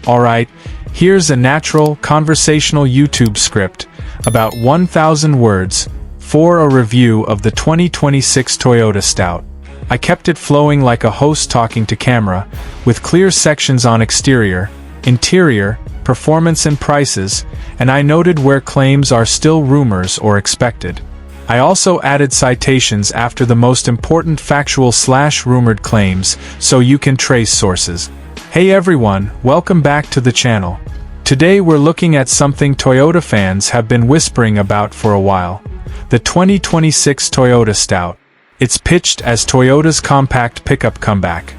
Alright, here's a natural, conversational YouTube script, about 1,000 words, for a review of the 2026 Toyota Stout. I kept it flowing like a host talking to camera, with clear sections on exterior, interior, performance and prices, and I noted where claims are still rumors or expected. I also added citations after the most important factual/rumored claims, so you can trace sources. Hey everyone, welcome back to the channel. Today we're looking at something Toyota fans have been whispering about for a while. The 2026 Toyota Stout. It's pitched as Toyota's compact pickup comeback.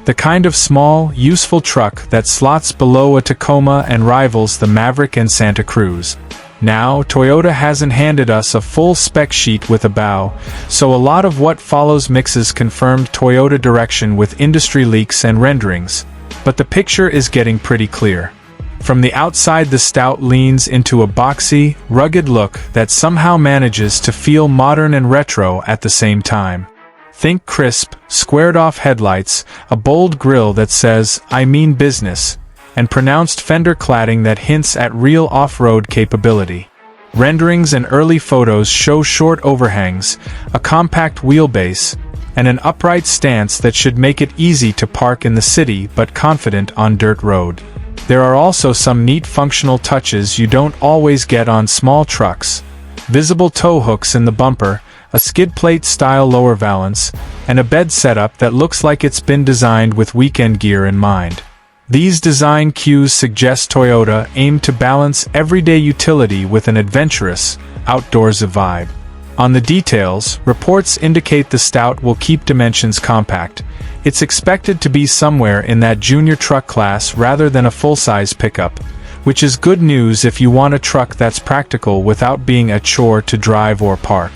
The kind of small, useful truck that slots below a Tacoma and rivals the Maverick and Santa Cruz. Now, Toyota hasn't handed us a full spec sheet with a bow, so a lot of what follows mixes confirmed Toyota direction with industry leaks and renderings. But the picture is getting pretty clear. From the outside, the Stout leans into a boxy, rugged look that somehow manages to feel modern and retro at the same time. Think crisp, squared-off headlights, a bold grille that says, "I mean business," and pronounced fender cladding that hints at real off-road capability. Renderings and early photos show short overhangs, a compact wheelbase, and an upright stance that should make it easy to park in the city but confident on dirt road. There are also some neat functional touches you don't always get on small trucks. Visible tow hooks in the bumper, a skid plate-style lower valance, and a bed setup that looks like it's been designed with weekend gear in mind. These design cues suggest Toyota aimed to balance everyday utility with an adventurous, outdoorsy vibe. On the details, reports indicate the Stout will keep dimensions compact. It's expected to be somewhere in that junior truck class rather than a full-size pickup, which is good news if you want a truck that's practical without being a chore to drive or park.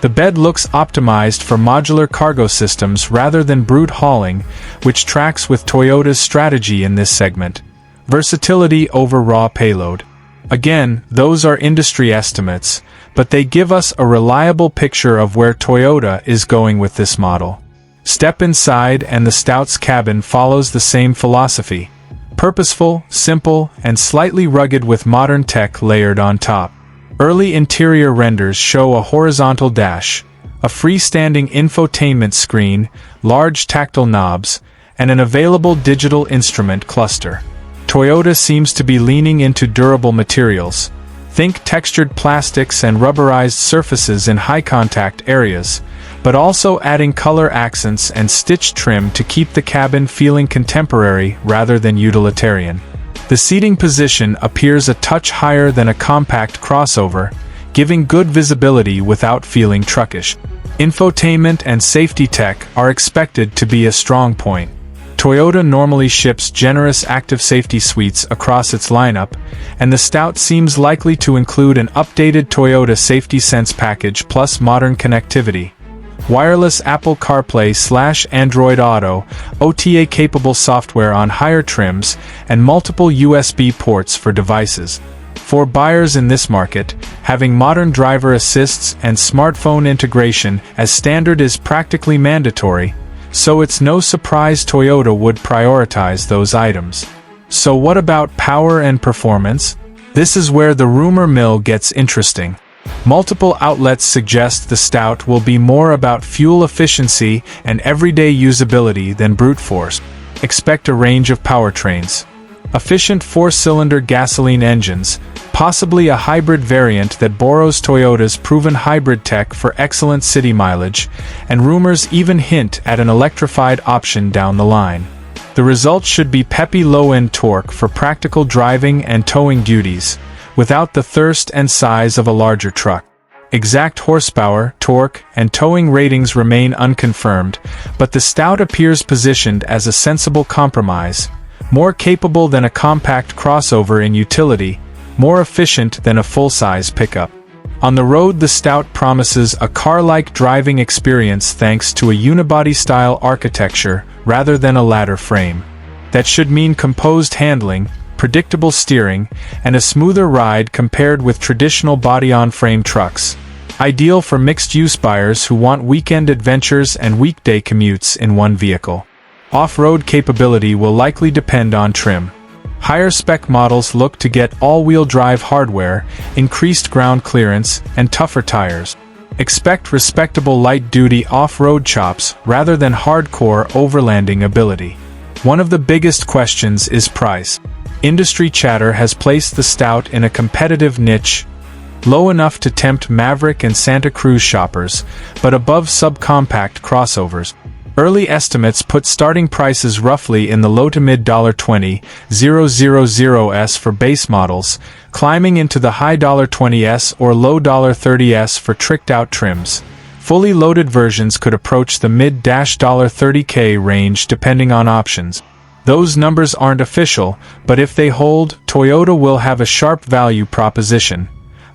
The bed looks optimized for modular cargo systems rather than brute hauling, which tracks with Toyota's strategy in this segment. Versatility over raw payload. Again, those are industry estimates, but they give us a reliable picture of where Toyota is going with this model. Step inside and the Stout's cabin follows the same philosophy. Purposeful, simple, and slightly rugged with modern tech layered on top. Early interior renders show a horizontal dash, a freestanding infotainment screen, large tactile knobs, and an available digital instrument cluster. Toyota seems to be leaning into durable materials. Think textured plastics and rubberized surfaces in high-contact areas, but also adding color accents and stitched trim to keep the cabin feeling contemporary rather than utilitarian. The seating position appears a touch higher than a compact crossover, giving good visibility without feeling truckish. Infotainment and safety tech are expected to be a strong point. Toyota normally ships generous active safety suites across its lineup, and the Stout seems likely to include an updated Toyota Safety Sense package plus modern connectivity. Wireless Apple CarPlay/Android Auto, OTA-capable software on higher trims, and multiple USB ports for devices. For buyers in this market, having modern driver assists and smartphone integration as standard is practically mandatory, so it's no surprise Toyota would prioritize those items. So what about power and performance? This is where the rumor mill gets interesting. Multiple outlets suggest the Stout will be more about fuel efficiency and everyday usability than brute force. Expect a range of powertrains. Efficient 4-cylinder gasoline engines, possibly a hybrid variant that borrows Toyota's proven hybrid tech for excellent city mileage, and rumors even hint at an electrified option down the line. The result should be peppy low-end torque for practical driving and towing duties, without the thirst and size of a larger truck. Exact horsepower, torque, and towing ratings remain unconfirmed, but the Stout appears positioned as a sensible compromise, more capable than a compact crossover in utility, more efficient than a full-size pickup. On the road, the Stout promises a car-like driving experience thanks to a unibody-style architecture rather than a ladder frame. That should mean composed handling, predictable steering, and a smoother ride compared with traditional body-on-frame trucks. Ideal for mixed-use buyers who want weekend adventures and weekday commutes in one vehicle. Off-road capability will likely depend on trim. Higher spec models look to get all-wheel drive hardware, increased ground clearance, and tougher tires. Expect respectable light-duty off-road chops rather than hardcore overlanding ability. One of the biggest questions is price. Industry chatter has placed the Stout in a competitive niche, low enough to tempt Maverick and Santa Cruz shoppers, but above subcompact crossovers. Early estimates put starting prices roughly in the low to mid $20,000s for base models, climbing into the high $20s or low $30s for tricked-out trims. Fully loaded versions could approach the mid $30K range depending on options. Those numbers aren't official, but if they hold, Toyota will have a sharp value proposition.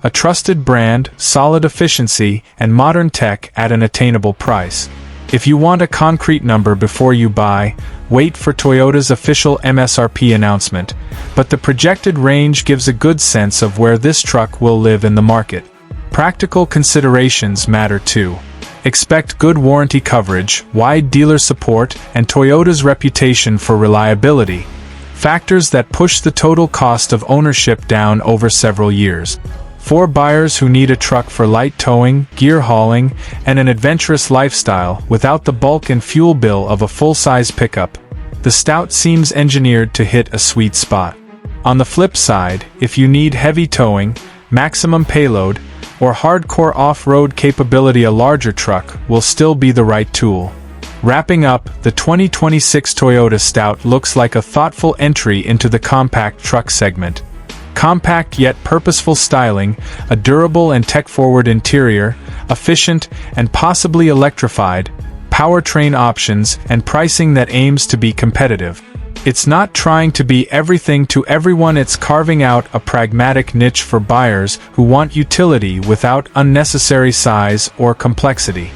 A trusted brand, solid efficiency, and modern tech at an attainable price. If you want a concrete number before you buy, wait for Toyota's official MSRP announcement, but the projected range gives a good sense of where this truck will live in the market. Practical considerations matter too. Expect good warranty coverage, wide dealer support, and Toyota's reputation for reliability, factors that push the total cost of ownership down over several years. For buyers who need a truck for light towing, gear hauling, and an adventurous lifestyle without the bulk and fuel bill of a full-size pickup, the Stout seems engineered to hit a sweet spot. On the flip side, if you need heavy towing, maximum payload, or hardcore off-road capability, a larger truck will still be the right tool. Wrapping up, the 2026 Toyota Stout looks like a thoughtful entry into the compact truck segment. Compact yet purposeful styling, a durable and tech-forward interior, efficient and possibly electrified, powertrain options, and pricing that aims to be competitive. It's not trying to be everything to everyone, it's carving out a pragmatic niche for buyers who want utility without unnecessary size or complexity.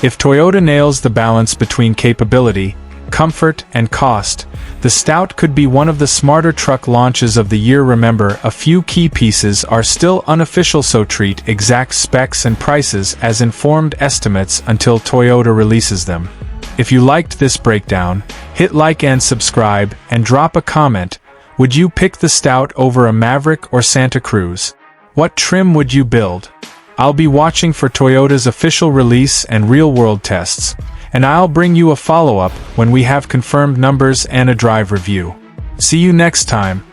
If Toyota nails the balance between capability, comfort, and cost, the Stout could be one of the smarter truck launches of the year. Remember, a few key pieces are still unofficial, so treat exact specs and prices as informed estimates until Toyota releases them. If you liked this breakdown, hit like and subscribe, and drop a comment. Would you pick the Stout over a Maverick or Santa Cruz? What trim would you build? I'll be watching for Toyota's official release and real-world tests, and I'll bring you a follow-up when we have confirmed numbers and a drive review. See you next time.